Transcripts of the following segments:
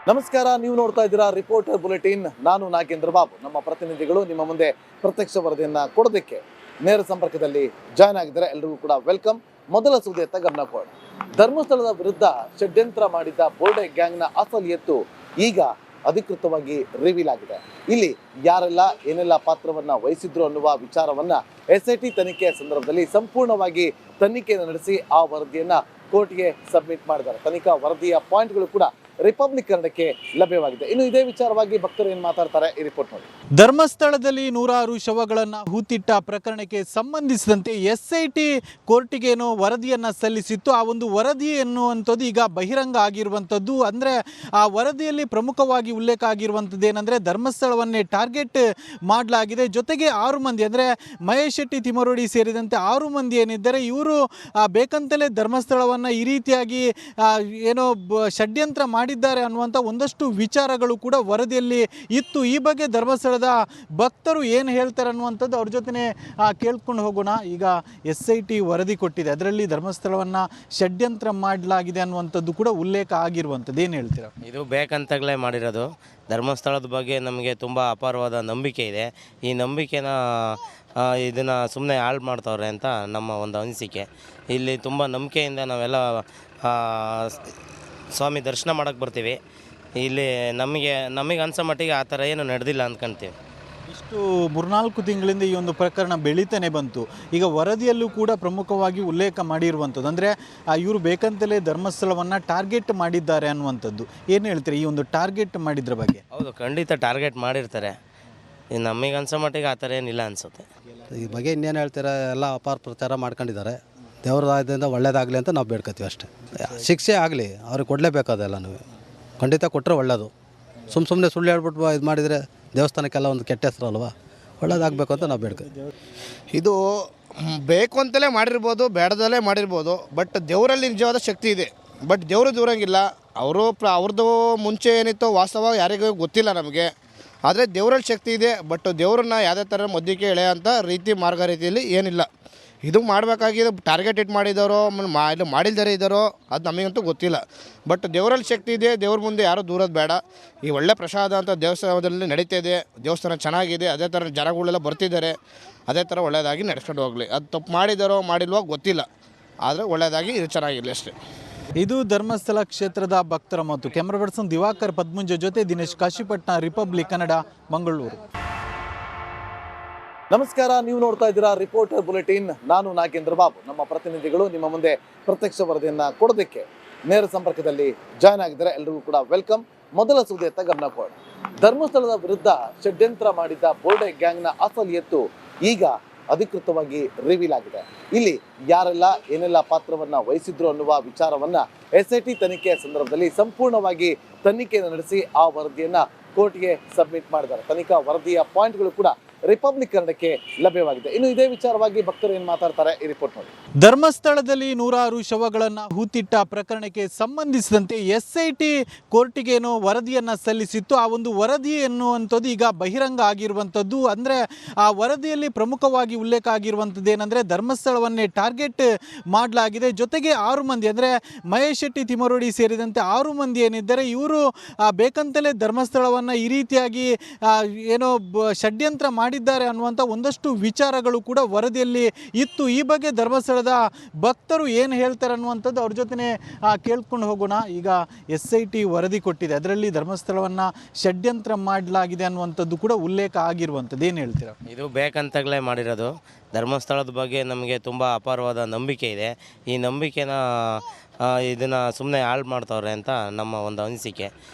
ನಮಸ್ಕಾರ, ನೀವು ನೋಡ್ತಾ ಇದ್ದೀರಾ ರಿಪೋರ್ಟರ್ ಬುಲೆಟಿನ್. ನಾನು ನಾಗೇಂದ್ರ ಬಾಬು. ನಮ್ಮ ಪ್ರತಿನಿಧಿಗಳು ನಿಮ್ಮ ಮುಂದೆ ಪ್ರತ್ಯಕ್ಷ ವರದಿಯನ್ನ ಕೊಡೋದಕ್ಕೆ ನೇರ ಸಂಪರ್ಕದಲ್ಲಿ ಜಾಯ್ನ್ ಆಗಿದ್ದಾರೆ. ಎಲ್ಲರಿಗೂ ಕೂಡ ವೆಲ್ಕಮ್. ಮೊದಲ ಸುದ್ದಿಯತ್ತ ಗಮನ ಕೊಡೋಣ. ಧರ್ಮಸ್ಥಳದ ವಿರುದ್ಧ ಷಡ್ಯಂತ್ರ ಮಾಡಿದ್ದ ಬೋರ್ಡೆ ಗ್ಯಾಂಗ್ನ ಅಸಲಿ ಎತ್ತು ಈಗ ಅಧಿಕೃತವಾಗಿ ರಿವೀಲ್ ಆಗಿದೆ. ಇಲ್ಲಿ ಯಾರೆಲ್ಲ ಏನೆಲ್ಲ ಪಾತ್ರವನ್ನ ವಹಿಸಿದ್ರು ಅನ್ನುವ ವಿಚಾರವನ್ನ SIT ತನಿಖೆಯ ಸಂದರ್ಭದಲ್ಲಿ ಸಂಪೂರ್ಣವಾಗಿ ತನಿಖೆಯನ್ನು ನಡೆಸಿ ಆ ವರದಿಯನ್ನ ಕೋರ್ಟ್ಗೆ ಸಬ್ಮಿಟ್ ಮಾಡಿದ್ದಾರೆ. ತನಿಖಾ ವರದಿಯ ಪಾಯಿಂಟ್ಗಳು ಕೂಡ ರಿಪಬ್ಲಿಕ್ ಕನ್ನಡಕ್ಕೆ ಲಭ್ಯವಾಗಿದೆ. ಇನ್ನು ಇದೇ ವಿಚಾರವಾಗಿ ಭಕ್ತರು ಏನು ಮಾತಾಡ್ತಾರೆ ಈ ರಿಪೋರ್ಟ್ ನೋಡಿ. ಧರ್ಮಸ್ಥಳದಲ್ಲಿ ನೂರಾರು ಶವಗಳನ್ನು ಹೂತಿಟ್ಟ ಪ್ರಕರಣಕ್ಕೆ ಸಂಬಂಧಿಸಿದಂತೆ SIT ಕೋರ್ಟಿಗೇನೋ ವರದಿಯನ್ನು ಸಲ್ಲಿಸಿತ್ತು. ಆ ಒಂದು ವರದಿ ಎನ್ನುವಂಥದ್ದು ಈಗ ಬಹಿರಂಗ ಆಗಿರುವಂಥದ್ದು. ಅಂದರೆ ಆ ವರದಿಯಲ್ಲಿ ಪ್ರಮುಖವಾಗಿ ಉಲ್ಲೇಖ ಆಗಿರುವಂಥದ್ದು ಏನಂದರೆ ಧರ್ಮಸ್ಥಳವನ್ನೇ ಟಾರ್ಗೆಟ್ ಮಾಡಲಾಗಿದೆ. ಜೊತೆಗೆ 6 ಮಂದಿ ಅಂದರೆ ಮಹೇಶ್ ಶೆಟ್ಟಿ, ತಿಮರೋಡಿ ಸೇರಿದಂತೆ 6 ಮಂದಿ ಏನಿದ್ದಾರೆ ಇವರು ಬೇಕಂತಲೇ ಧರ್ಮಸ್ಥಳವನ್ನು ಈ ರೀತಿಯಾಗಿ ಏನೋ ಷಡ್ಯಂತ್ರ ಮಾಡಿದ್ದಾರೆ ಅನ್ನುವಂಥ ಒಂದಷ್ಟು ವಿಚಾರಗಳು ಕೂಡ ವರದಿಯಲ್ಲಿ ಇತ್ತು. ಈ ಬಗ್ಗೆ ಧರ್ಮಸ್ಥಳದ ಭಕ್ತರು ಏನು ಹೇಳ್ತಾರೆ ಅನ್ನುವಂಥದ್ದು ಅವ್ರ ಜೊತೆ ಕೇಳ್ಕೊಂಡು ಹೋಗೋಣ. ಈಗ SIT ವರದಿ ಕೊಟ್ಟಿದೆ, ಅದರಲ್ಲಿ ಧರ್ಮಸ್ಥಳವನ್ನು ಷಡ್ಯಂತ್ರ ಮಾಡಲಾಗಿದೆ ಅನ್ನುವಂಥದ್ದು ಕೂಡ ಉಲ್ಲೇಖ ಆಗಿರುವಂಥದ್ದು. ಏನು ಹೇಳ್ತೀರಾ? ಇದು ಬೇಕಂತಲೇ ಮಾಡಿರೋದು. ಧರ್ಮಸ್ಥಳದ ಬಗ್ಗೆ ನಮಗೆ ತುಂಬ ಅಪಾರವಾದ ನಂಬಿಕೆ ಇದೆ. ಈ ನಂಬಿಕೆನ ಇದನ್ನು ಸುಮ್ಮನೆ ಹಾಳು ಮಾಡ್ತವ್ರೆ ಅಂತ ನಮ್ಮ ಒಂದು ಅನಿಸಿಕೆ. ಇಲ್ಲಿ ತುಂಬ ನಂಬಿಕೆಯಿಂದ ನಾವೆಲ್ಲ ಸ್ವಾಮಿ ದರ್ಶನ ಮಾಡೋಕ್ಕೆ ಬರ್ತೀವಿ. ಇಲ್ಲಿ ನಮಗೆ ಅನ್ಸೋ ಮಟ್ಟಿಗೆ ಆ ಥರ ಏನು ನಡೆದಿಲ್ಲ ಅಂದ್ಕೊಳ್ತೀವಿ. ಇಷ್ಟು 3-4 ತಿಂಗಳಿಂದ ಈ ಒಂದು ಪ್ರಕರಣ ಬೆಳೀತಾನೆ ಬಂತು. ಈಗ ವರದಿಯಲ್ಲೂ ಕೂಡ ಪ್ರಮುಖವಾಗಿ ಉಲ್ಲೇಖ ಮಾಡಿರುವಂಥದ್ದು ಅಂದರೆ ಇವರು ಬೇಕಂತಲೇ ಧರ್ಮಸ್ಥಳವನ್ನು ಟಾರ್ಗೆಟ್ ಮಾಡಿದ್ದಾರೆ ಅನ್ನುವಂಥದ್ದು. ಏನು ಹೇಳ್ತೀರಿ ಈ ಒಂದು ಟಾರ್ಗೆಟ್ ಮಾಡಿದ್ರ ಬಗ್ಗೆ? ಹೌದು, ಖಂಡಿತ ಟಾರ್ಗೆಟ್ ಮಾಡಿರ್ತಾರೆ. ನಮಗೆ ಅನ್ಸೋ ಮಟ್ಟಿಗೆ ಆ ಥರ ಏನಿಲ್ಲ ಅನಿಸುತ್ತೆ. ಈ ಬಗ್ಗೆ ಇನ್ನೇನು ಹೇಳ್ತೀರಾ, ಎಲ್ಲ ಅಪಾರ ಪ್ರಚಾರ ಮಾಡ್ಕೊಂಡಿದ್ದಾರೆ. ದೇವರಾಯದಿಂದ ಒಳ್ಳೇದಾಗಲಿ ಅಂತ ನಾವು ಬೇಡ್ಕೊತೀವಿ ಅಷ್ಟೇ. ಶಿಕ್ಷೆ ಆಗಲಿ, ಅವ್ರಿಗೆ ಕೊಡಲೇಬೇಕಾದೆಲ್ಲ. ನೀವು ಖಂಡಿತ ಕೊಟ್ಟರೆ ಒಳ್ಳೆಯದು. ಸುಮ್ಮನೆ ಸುಳ್ಳು ಹೇಳ್ಬಿಟ್ಟು ಇದು ಮಾಡಿದರೆ ದೇವಸ್ಥಾನಕ್ಕೆಲ್ಲ ಒಂದು ಕೆಟ್ಟ ಹೆಸರು ಅಲ್ವಾ. ಒಳ್ಳೇದಾಗಬೇಕು ಅಂತ ನಾವು ಬೇಡ್ಕೊತೀವಿ. ಇದು ಬೇಕು ಅಂತಲೇ ಮಾಡಿರ್ಬೋದು, ಬೇಡದಲ್ಲೇ ಮಾಡಿರ್ಬೋದು. ಬಟ್ ದೇವರಲ್ಲಿ ನಿಜವಾದ ಶಕ್ತಿ ಇದೆ. ಬಟ್ ದೇವರು ದೂರಂಗಿಲ್ಲ. ಅವ್ರದ್ದು ಮುಂಚೆ ಏನಿತ್ತು ವಾಸ್ತವ ಯಾರಿಗೂ ಗೊತ್ತಿಲ್ಲ ನಮಗೆ. ಆದರೆ ದೇವರಲ್ಲಿ ಶಕ್ತಿ ಇದೆ. ಬಟ್ ದೇವ್ರನ್ನ ಯಾವುದೇ ಥರ ಮಧ್ಯಕ್ಕೆ ಎಳೆಯೋಂಥ ರೀತಿ ಮಾರ್ಗ ರೀತಿಯಲ್ಲಿ ಏನಿಲ್ಲ. ಇದು ಮಾಡಬೇಕಾಗಿದೆ. ಟಾರ್ಗೆಟ್ ಇಟ್ ಮಾಡಿದ್ದಾರೋ ಇದು ಮಾಡಿಲ್ದರೆ ಇದ್ದಾರೋ ಅದು ನಮಗಂತೂ ಗೊತ್ತಿಲ್ಲ. ಬಟ್ ದೇವರಲ್ಲಿ ಶಕ್ತಿ ಇದೆ. ದೇವ್ರ ಮುಂದೆ ಯಾರೂ ದೂರೋದು ಬೇಡ. ಈ ಒಳ್ಳೆ ಪ್ರಸಾದ ಅಂತ ದೇವಸ್ಥಾನದಲ್ಲಿ ನಡೀತಾ ಇದೆ. ದೇವಸ್ಥಾನ ಚೆನ್ನಾಗಿದೆ. ಅದೇ ಥರ ಜನಗಳೆಲ್ಲ ಬರ್ತಿದ್ದಾರೆ. ಅದೇ ಥರ ಒಳ್ಳೆಯದಾಗಿ ನಡೆಸ್ಕೊಂಡು ಹೋಗಲಿ. ಅದು ತಪ್ಪು ಮಾಡಿದಾರೋ ಮಾಡಿಲ್ವೋ ಗೊತ್ತಿಲ್ಲ. ಆದರೆ ಒಳ್ಳೆಯದಾಗಿ ಇದು ಚೆನ್ನಾಗಿರಲಿ ಅಷ್ಟೇ. ಇದು ಧರ್ಮಸ್ಥಳ ಕ್ಷೇತ್ರದ ಭಕ್ತರ ಮಾತು. ಕ್ಯಾಮ್ರಾ ಪರ್ಸನ್ ದಿವಾಕರ್ ಪದ್ಮುಂಜ ಜೊತೆ ದಿನೇಶ್ ಕಾಶಿಪಟ್ನ, ರಿಪಬ್ಲಿಕ್ ಕನ್ನಡ, ಮಂಗಳೂರು. ನಮಸ್ಕಾರ, ನೀವು ನೋಡ್ತಾ ಇದ್ದೀರಾ ರಿಪೋರ್ಟರ್ ಬುಲೆಟಿನ್. ನಾನು ನಾಗೇಂದ್ರ ಬಾಬು. ನಮ್ಮ ಪ್ರತಿನಿಧಿಗಳು ನಿಮ್ಮ ಮುಂದೆ ಪ್ರತ್ಯಕ್ಷ ವರದಿಯನ್ನ ಕೊಡೋದಕ್ಕೆ ನೇರ ಸಂಪರ್ಕದಲ್ಲಿ ಜಾಯ್ನ್ ಆಗಿದ್ದಾರೆ. ಎಲ್ಲರಿಗೂ ಕೂಡ ವೆಲ್ಕಮ್. ಮೊದಲ ಸುದ್ದಿಯತ್ತ ಗಮನ ಕೊಡೋಣ. ಧರ್ಮಸ್ಥಳದ ವಿರುದ್ಧ ಷಡ್ಯಂತ್ರ ಮಾಡಿದ್ದ ಬೋರ್ಡೆ ಗ್ಯಾಂಗ್ನ ಅಸಲಿ ಎತ್ತು ಈಗ ಅಧಿಕೃತವಾಗಿ ರಿವೀಲ್ ಆಗಿದೆ. ಇಲ್ಲಿ ಯಾರೆಲ್ಲ ಏನೆಲ್ಲ ಪಾತ್ರವನ್ನ ವಹಿಸಿದ್ರು ಅನ್ನುವ ವಿಚಾರವನ್ನ SIT ತನಿಖೆಯ ಸಂದರ್ಭದಲ್ಲಿ ಸಂಪೂರ್ಣವಾಗಿ ತನಿಖೆಯನ್ನು ನಡೆಸಿ ಆ ವರದಿಯನ್ನ ಕೋರ್ಟ್ಗೆ ಸಬ್ಮಿಟ್ ಮಾಡಿದ್ದಾರೆ. ತನಿಖಾ ವರದಿಯ ಪಾಯಿಂಟ್ಗಳು ಕೂಡ ರಿಪಬ್ಲಿಕ್ ಕನ್ನಡಕ್ಕೆ ಲಭ್ಯವಾಗಿದೆ. ಇನ್ನು ಇದೇ ವಿಚಾರವಾಗಿ ಭಕ್ತರು ಏನು ಮಾತಾಡ್ತಾರೆ ಈ ರಿಪೋರ್ಟ್ ನೋಡಿ. ಧರ್ಮಸ್ಥಳದಲ್ಲಿ ನೂರಾರು ಶವಗಳನ್ನು ಹೂತಿಟ್ಟ ಪ್ರಕರಣಕ್ಕೆ ಸಂಬಂಧಿಸಿದಂತೆ SIT ಕೋರ್ಟಿಗೇನೋ ವರದಿಯನ್ನು ಸಲ್ಲಿಸಿತ್ತು. ಆ ಒಂದು ವರದಿ ಎನ್ನುವಂಥದ್ದು ಈಗ ಬಹಿರಂಗ ಆಗಿರುವಂಥದ್ದು. ಅಂದರೆ ಆ ವರದಿಯಲ್ಲಿ ಪ್ರಮುಖವಾಗಿ ಉಲ್ಲೇಖ ಆಗಿರುವಂಥದ್ದು ಏನಂದರೆ ಧರ್ಮಸ್ಥಳವನ್ನೇ ಟಾರ್ಗೆಟ್ ಮಾಡಲಾಗಿದೆ. ಜೊತೆಗೆ 6 ಮಂದಿ ಅಂದರೆ ಮಹೇಶ್ ಶೆಟ್ಟಿ, ತಿಮರೋಡಿ ಸೇರಿದಂತೆ 6 ಮಂದಿ ಏನಿದ್ದಾರೆ ಇವರು ಬೇಕಂತಲೇ ಧರ್ಮಸ್ಥಳವನ್ನು ಈ ರೀತಿಯಾಗಿ ಏನೋ ಷಡ್ಯಂತ್ರ ಮಾಡಿದ್ದಾರೆ ಅನ್ನುವಂಥ ಒಂದಷ್ಟು ವಿಚಾರಗಳು ಕೂಡ ವರದಿಯಲ್ಲಿ ಇತ್ತು. ಈ ಬಗ್ಗೆ ಧರ್ಮಸ್ಥಳದ ಭಕ್ತರು ಏನು ಹೇಳ್ತಾರೆ ಅನ್ನುವಂಥದ್ದು ಅವ್ರ ಜೊತೆ ಕೇಳ್ಕೊಂಡು ಹೋಗೋಣ. ಈಗ SIT ವರದಿ ಕೊಟ್ಟಿದೆ, ಅದರಲ್ಲಿ ಧರ್ಮಸ್ಥಳವನ್ನು ಷಡ್ಯಂತ್ರ ಮಾಡಲಾಗಿದೆ ಅನ್ನುವಂಥದ್ದು ಕೂಡ ಉಲ್ಲೇಖ ಆಗಿರುವಂಥದ್ದು. ಏನು ಹೇಳ್ತೀರಾ? ಇದು ಬೇಕಂತಲೇ ಮಾಡಿರೋದು. ಧರ್ಮಸ್ಥಳದ ಬಗ್ಗೆ ನಮಗೆ ತುಂಬ ಅಪಾರವಾದ ನಂಬಿಕೆ ಇದೆ. ಈ ನಂಬಿಕೆನ ಇದನ್ನು ಸುಮ್ಮನೆ ಹಾಳು ಮಾಡ್ತವ್ರೆ ಅಂತ ನಮ್ಮ ಒಂದು ಅನಿಸಿಕೆ.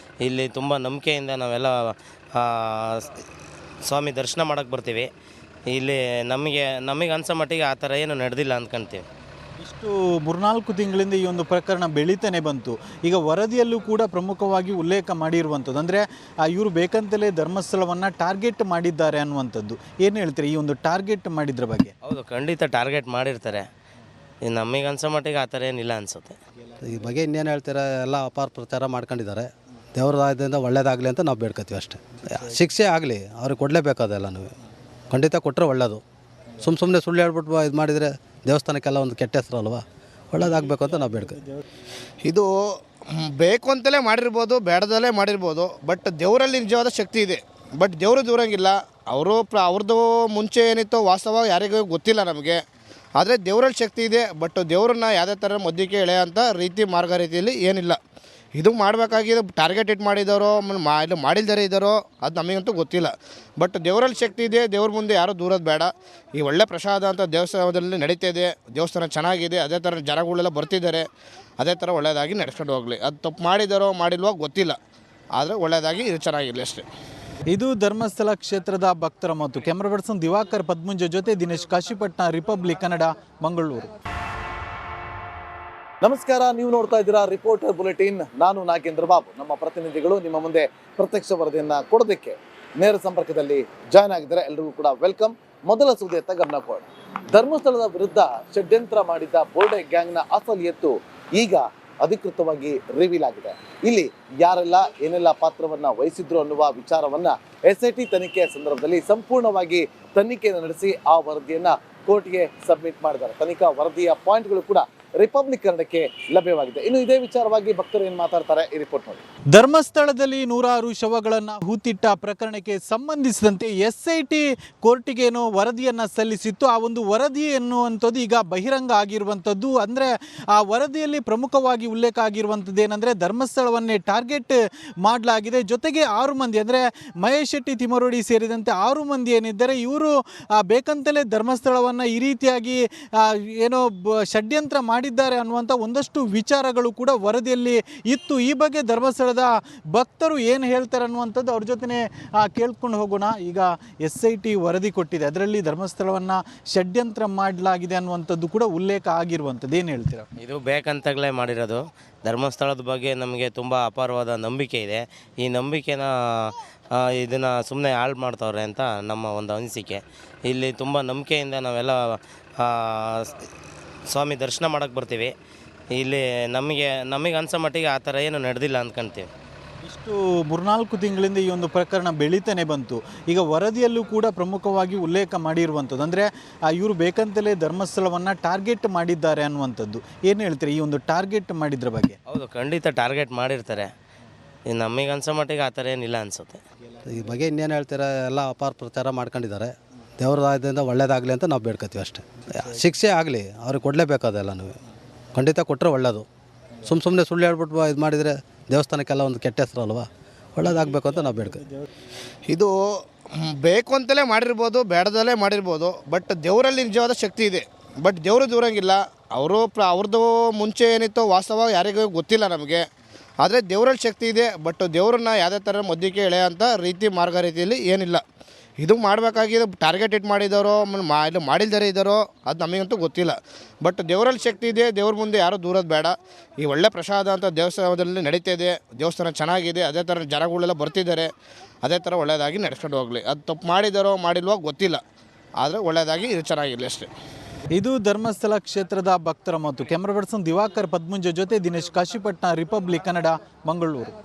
ಇಲ್ಲಿ ತುಂಬ ನಂಬಿಕೆಯಿಂದ ನಾವೆಲ್ಲ ಸ್ವಾಮಿ ದರ್ಶನ ಮಾಡೋಕ್ಕೆ ಬರ್ತೀವಿ. ಇಲ್ಲಿ ನಮಗೆ ಅನ್ಸೋ ಮಟ್ಟಿಗೆ ಆ ಥರ ಏನು ನಡೆದಿಲ್ಲ ಅಂದ್ಕೊಳ್ತೀವಿ. ಇಷ್ಟು 3-4 ತಿಂಗಳಿಂದ ಈ ಒಂದು ಪ್ರಕರಣ ಬೆಳೀತಾನೆ ಬಂತು. ಈಗ ವರದಿಯಲ್ಲೂ ಕೂಡ ಪ್ರಮುಖವಾಗಿ ಉಲ್ಲೇಖ ಮಾಡಿರುವಂಥದ್ದು ಅಂದರೆ ಇವರು ಬೇಕಂತಲೇ ಧರ್ಮಸ್ಥಳವನ್ನು ಟಾರ್ಗೆಟ್ ಮಾಡಿದ್ದಾರೆ ಅನ್ನುವಂಥದ್ದು. ಏನು ಹೇಳ್ತೀರಿ ಈ ಒಂದು ಟಾರ್ಗೆಟ್ ಮಾಡಿದ್ರ ಬಗ್ಗೆ? ಹೌದು, ಖಂಡಿತ ಟಾರ್ಗೆಟ್ ಮಾಡಿರ್ತಾರೆ. ನಮಗೆ ಅನ್ಸೋ ಮಟ್ಟಿಗೆ ಆ ಥರ ಏನಿಲ್ಲ ಅನಿಸುತ್ತೆ. ಈ ಬಗ್ಗೆ ಇನ್ನೇನು ಹೇಳ್ತೀರಾ, ಎಲ್ಲ ಅಪಾರ ಪ್ರಚಾರ ಮಾಡ್ಕೊಂಡಿದ್ದಾರೆ. ದೇವರಾಯದಿಂದ ಒಳ್ಳೇದಾಗಲಿ ಅಂತ ನಾವು ಬೇಡ್ಕೊತೀವಿ ಅಷ್ಟೇ. ಶಿಕ್ಷೆ ಆಗಲಿ, ಅವ್ರಿಗೆ ಕೊಡಲೇಬೇಕಾದೆಲ್ಲ. ನೀವು ಖಂಡಿತ ಕೊಟ್ಟರೆ ಒಳ್ಳೆಯದು. ಸುಮ್ಮನೆ ಸುಳ್ಳು ಹೇಳ್ಬಿಟ್ಟು ಇದು ಮಾಡಿದರೆ ದೇವಸ್ಥಾನಕ್ಕೆಲ್ಲ ಒಂದು ಕೆಟ್ಟ ಹೆಸರು ಅಲ್ವಾ. ಒಳ್ಳೇದಾಗಬೇಕು ಅಂತ ನಾವು ಬೇಡ್ಕೊತೀವಿ. ಇದು ಬೇಕು ಅಂತಲೇ ಮಾಡಿರ್ಬೋದು, ಬೇಡದಲ್ಲೇ ಮಾಡಿರ್ಬೋದು. ಬಟ್ ದೇವರಲ್ಲಿ ನಿಜವಾದ ಶಕ್ತಿ ಇದೆ. ಬಟ್ ದೇವರು ದೂರಂಗಿಲ್ಲ. ಅವ್ರದ್ದು ಮುಂಚೆ ಏನಿತ್ತು ವಾಸ್ತವ ಯಾರಿಗೂ ಗೊತ್ತಿಲ್ಲ ನಮಗೆ. ಆದರೆ ದೇವರಲ್ಲಿ ಶಕ್ತಿ ಇದೆ. ಬಟ್ ದೇವ್ರನ್ನ ಯಾವುದೇ ಥರ ಮಧ್ಯಕ್ಕೆ ಎಳೆಯೋಂಥ ಮಾರ್ಗ ರೀತಿಯಲ್ಲಿ ಏನಿಲ್ಲ. ಇದು ಮಾಡಬೇಕಾಗಿದೆ. ಟಾರ್ಗೆಟ್ ಇಟ್ ಮಾಡಿದ್ದಾರೋ ಇದು ಮಾಡಿಲ್ದರೆ ಇದ್ದಾರೋ ಅದು ನಮಗಂತೂ ಗೊತ್ತಿಲ್ಲ. ಬಟ್ ದೇವರಲ್ಲಿ ಶಕ್ತಿ ಇದೆ. ದೇವ್ರ ಮುಂದೆ ಯಾರೂ ದೂರೋದು ಬೇಡ. ಈ ಒಳ್ಳೆ ಪ್ರಸಾದ ಅಂತ ದೇವಸ್ಥಾನದಲ್ಲಿ ನಡೀತಾ ಇದೆ. ದೇವಸ್ಥಾನ ಚೆನ್ನಾಗಿದೆ. ಅದೇ ಥರ ಜನಗಳೆಲ್ಲ ಬರ್ತಿದ್ದಾರೆ. ಅದೇ ಥರ ಒಳ್ಳೆಯದಾಗಿ ನಡೆಸ್ಕೊಂಡು ಹೋಗಲಿ. ಅದು ತಪ್ಪು ಮಾಡಿದ್ದಾರೋ ಮಾಡಿಲ್ವೋ ಗೊತ್ತಿಲ್ಲ. ಆದರೆ ಒಳ್ಳೆಯದಾಗಿ ಇದು ಚೆನ್ನಾಗಿರಲಿ ಅಷ್ಟೇ. ಇದು ಧರ್ಮಸ್ಥಳ ಕ್ಷೇತ್ರದ ಭಕ್ತರ ಮಾತು. ಕ್ಯಾಮ್ರಾ ಪರ್ಸನ್ ದಿವಾಕರ್ ಪದ್ಮುಂಜ ಜೊತೆ ದಿನೇಶ್ ಕಾಶಿಪಟ್ನ, ರಿಪಬ್ಲಿಕ್ ಕನ್ನಡ, ಮಂಗಳೂರು. ನಮಸ್ಕಾರ, ನೀವು ನೋಡ್ತಾ ಇದ್ದೀರಾ ರಿಪೋರ್ಟರ್ ಬುಲೆಟಿನ್. ನಾನು ನಾಗೇಂದ್ರ ಬಾಬು. ನಮ್ಮ ಪ್ರತಿನಿಧಿಗಳು ನಿಮ್ಮ ಮುಂದೆ ಪ್ರತ್ಯಕ್ಷ ವರದಿಯನ್ನು ಕೊಡೋದಕ್ಕೆ ನೇರ ಸಂಪರ್ಕದಲ್ಲಿ ಜಾಯ್ನ್ ಆಗಿದ್ದಾರೆ. ಎಲ್ರಿಗೂ ಕೂಡ ವೆಲ್ಕಮ್. ಮೊದಲ ಸುದ್ದಿಯತ್ತ ಗಮನ ಕೊಡ. ಧರ್ಮಸ್ಥಳದ ವಿರುದ್ಧ ಷಡ್ಯಂತ್ರ ಮಾಡಿದ್ದ ಬೋರ್ಡೆ ಗ್ಯಾಂಗ್ನ ಅಸಲಿ ಎತ್ತು ಈಗ ಅಧಿಕೃತವಾಗಿ ರಿವೀಲ್ ಆಗಿದೆ. ಇಲ್ಲಿ ಯಾರೆಲ್ಲ ಏನೆಲ್ಲ ಪಾತ್ರವನ್ನ ವಹಿಸಿದ್ರು ಅನ್ನುವ ವಿಚಾರವನ್ನ SIT ತನಿಖೆಯ ಸಂದರ್ಭದಲ್ಲಿ ಸಂಪೂರ್ಣವಾಗಿ ತನಿಖೆಯನ್ನು ನಡೆಸಿ ಆ ವರದಿಯನ್ನ ಕೋರ್ಟ್ಗೆ ಸಬ್ಮಿಟ್ ಮಾಡಿದ್ದಾರೆ. ತನಿಖಾ ವರದಿಯ ಪಾಯಿಂಟ್ಗಳು ಕೂಡ ರಿಪಬ್ಲಿಕ್ ಕನ್ನಡಕ್ಕೆ ಲಭ್ಯವಾಗಿದೆ. ಇನ್ನು ಇದೇ ವಿಚಾರವಾಗಿ ಭಕ್ತರು ಏನು ಮಾತಾಡ್ತಾರೆ ಈ ರಿಪೋರ್ಟ್ ನೋಡಿ. ಧರ್ಮಸ್ಥಳದಲ್ಲಿ ನೂರಾರು ಶವಗಳನ್ನು ಹೂತಿಟ್ಟ ಪ್ರಕರಣಕ್ಕೆ ಸಂಬಂಧಿಸಿದಂತೆ SIT ಕೋರ್ಟಿಗೇನೋ ವರದಿಯನ್ನು ಸಲ್ಲಿಸಿತ್ತು. ಆ ಒಂದು ವರದಿ ಎನ್ನುವಂಥದ್ದು ಈಗ ಬಹಿರಂಗ ಆಗಿರುವಂಥದ್ದು. ಅಂದರೆ ಆ ವರದಿಯಲ್ಲಿ ಪ್ರಮುಖವಾಗಿ ಉಲ್ಲೇಖ ಆಗಿರುವಂಥದ್ದು ಏನಂದರೆ ಧರ್ಮಸ್ಥಳವನ್ನೇ ಟಾರ್ಗೆಟ್ ಮಾಡಲಾಗಿದೆ. ಜೊತೆಗೆ 6 ಮಂದಿ ಅಂದರೆ ಮಹೇಶ್ ಶೆಟ್ಟಿ, ತಿಮರೋಡಿ ಸೇರಿದಂತೆ 6 ಮಂದಿ ಏನಿದ್ದಾರೆ ಇವರು ಬೇಕಂತಲೇ ಧರ್ಮಸ್ಥಳವನ್ನು ಈ ರೀತಿಯಾಗಿ ಏನೋ ಷಡ್ಯಂತ್ರ ಮಾಡಿದ್ದಾರೆ ಅನ್ನುವಂಥ ಒಂದಷ್ಟು ವಿಚಾರಗಳು ಕೂಡ ವರದಿಯಲ್ಲಿ ಇತ್ತು. ಈ ಬಗ್ಗೆ ಧರ್ಮಸ್ಥಳದ ಭಕ್ತರು ಏನು ಹೇಳ್ತಾರೆ ಅನ್ನುವಂಥದ್ದು ಅವ್ರ ಜೊತೆ ಕೇಳ್ಕೊಂಡು ಹೋಗೋಣ. ಈಗ SIT ವರದಿ ಕೊಟ್ಟಿದೆ, ಅದರಲ್ಲಿ ಧರ್ಮಸ್ಥಳವನ್ನು ಷಡ್ಯಂತ್ರ ಮಾಡಲಾಗಿದೆ ಅನ್ನುವಂಥದ್ದು ಕೂಡ ಉಲ್ಲೇಖ ಆಗಿರುವಂಥದ್ದು. ಏನು ಹೇಳ್ತೀರಾ? ಇದು ಬೇಕಂತಲೇ ಮಾಡಿರೋದು. ಧರ್ಮಸ್ಥಳದ ಬಗ್ಗೆ ನಮಗೆ ತುಂಬ ಅಪಾರವಾದ ನಂಬಿಕೆ ಇದೆ. ಈ ನಂಬಿಕೆನ ಇದನ್ನು ಸುಮ್ಮನೆ ಹಾಳು ಮಾಡ್ತವ್ರೆ ಅಂತ ನಮ್ಮ ಒಂದು ಅನಿಸಿಕೆ. ಇಲ್ಲಿ ತುಂಬ ನಂಬಿಕೆಯಿಂದ ನಾವೆಲ್ಲ ಸ್ವಾಮಿ ದರ್ಶನ ಮಾಡೋಕ್ಕೆ ಬರ್ತೀವಿ. ಇಲ್ಲಿ ನಮಗೆ ಅನ್ಸೋ ಮಟ್ಟಿಗೆ ಆ ಥರ ಏನು ನಡೆದಿಲ್ಲ ಅಂದ್ಕೊಳ್ತೀವಿ. ಇಷ್ಟು 3-4 ತಿಂಗಳಿಂದ ಈ ಒಂದು ಪ್ರಕರಣ ಬೆಳೀತಾನೆ ಬಂತು. ಈಗ ವರದಿಯಲ್ಲೂ ಕೂಡ ಪ್ರಮುಖವಾಗಿ ಉಲ್ಲೇಖ ಮಾಡಿರುವಂಥದ್ದು ಅಂದರೆ ಇವರು ಬೇಕಂತಲೇ ಧರ್ಮಸ್ಥಳವನ್ನು ಟಾರ್ಗೆಟ್ ಮಾಡಿದ್ದಾರೆ ಅನ್ನುವಂಥದ್ದು. ಏನು ಹೇಳ್ತೀರಿ ಈ ಒಂದು ಟಾರ್ಗೆಟ್ ಮಾಡಿದ್ರ ಬಗ್ಗೆ? ಹೌದು, ಖಂಡಿತ ಟಾರ್ಗೆಟ್ ಮಾಡಿರ್ತಾರೆ. ನಮಗೆ ಅನ್ಸೋ ಮಟ್ಟಿಗೆ ಆ ಥರ ಏನಿಲ್ಲ ಅನಿಸುತ್ತೆ. ಈ ಬಗ್ಗೆ ಇನ್ನೇನು ಹೇಳ್ತೀರಾ, ಎಲ್ಲ ಅಪಾರ ಪ್ರಚಾರ ಮಾಡ್ಕೊಂಡಿದ್ದಾರೆ. ದೇವ್ರ ಆಯದಿಂದ ಒಳ್ಳೇದಾಗಲಿ ಅಂತ ನಾವು ಬೇಡ್ಕೊತೀವಿ ಅಷ್ಟೇ. ಶಿಕ್ಷೆ ಆಗಲಿ, ಅವ್ರಿಗೆ ಕೊಡಲೇಬೇಕಾದೆಲ್ಲನೂ. ಖಂಡಿತ ಕೊಟ್ಟರೆ ಒಳ್ಳೆಯದು. ಸುಮ್ಮನೆ ಸುಳ್ಳು ಹೇಳ್ಬಿಟ್ಟು ಇದು ಮಾಡಿದರೆ ದೇವಸ್ಥಾನಕ್ಕೆಲ್ಲ ಒಂದು ಕೆಟ್ಟ ಹೆಸರು ಅಲ್ವಾ. ಒಳ್ಳೇದಾಗಬೇಕು ಅಂತ ನಾವು ಬೇಡ್ಕೊತೀವಿ. ಇದು ಬೇಕು ಅಂತಲೇ ಮಾಡಿರ್ಬೋದು, ಬೇಡದಲ್ಲೇ ಮಾಡಿರ್ಬೋದು. ಬಟ್ ದೇವರಲ್ಲಿ ನಿಜವಾದ ಶಕ್ತಿ ಇದೆ. ಬಟ್ ದೇವರು ದೂರಂಗಿಲ್ಲ. ಅವ್ರದ್ದು ಮುಂಚೆ ಏನಿತ್ತು ವಾಸ್ತವ ಯಾರಿಗೂ ಗೊತ್ತಿಲ್ಲ ನಮಗೆ. ಆದರೆ ದೇವರಲ್ಲಿ ಶಕ್ತಿ ಇದೆ. ಬಟ್ ದೇವ್ರನ್ನ ಯಾವುದೇ ಥರ ಮಧ್ಯಕ್ಕೆ ಎಳೆಯೋಂಥ ಮಾರ್ಗ ರೀತಿಯಲ್ಲಿ ಏನಿಲ್ಲ. ಇದು ಮಾಡಬೇಕಾಗಿದೆ. ಟಾರ್ಗೆಟ್ ಇಟ್ ಮಾಡಿದ್ದಾರೋ ಇದು ಮಾಡಿಲ್ದರೆ ಇದ್ದಾರೋ ಅದು ನಮಗಂತೂ ಗೊತ್ತಿಲ್ಲ. ಬಟ್ ದೇವರಲ್ಲಿ ಶಕ್ತಿ ಇದೆ. ದೇವ್ರ ಮುಂದೆ ಯಾರೂ ದೂರೋದು ಬೇಡ. ಈ ಒಳ್ಳೆ ಪ್ರಸಾದ ಅಂತ ದೇವಸ್ಥಾನದಲ್ಲಿ ನಡೀತಾ ಇದೆ. ದೇವಸ್ಥಾನ ಚೆನ್ನಾಗಿದೆ. ಅದೇ ಥರ ಜನಗಳೆಲ್ಲ ಬರ್ತಿದ್ದಾರೆ. ಅದೇ ಥರ ಒಳ್ಳೆಯದಾಗಿ ನಡೆಸ್ಕೊಂಡು ಹೋಗಲಿ. ಅದು ತಪ್ಪು ಮಾಡಿದ್ದಾರೋ ಮಾಡಿಲ್ವೋ ಗೊತ್ತಿಲ್ಲ. ಆದರೆ ಒಳ್ಳೆಯದಾಗಿ ಇದು ಚೆನ್ನಾಗಿರಲಿ ಅಷ್ಟೇ. ಇದು ಧರ್ಮಸ್ಥಳ ಕ್ಷೇತ್ರದ ಭಕ್ತರ ಮಾತು. ಕ್ಯಾಮ್ರಾ ಪರ್ಸನ್ ದಿವಾಕರ್ ಪದ್ಮುಂಜ ಜೊತೆ ದಿನೇಶ್ ಕಾಶಿಪಟ್ನ, ರಿಪಬ್ಲಿಕ್ ಕನ್ನಡ, ಮಂಗಳೂರು.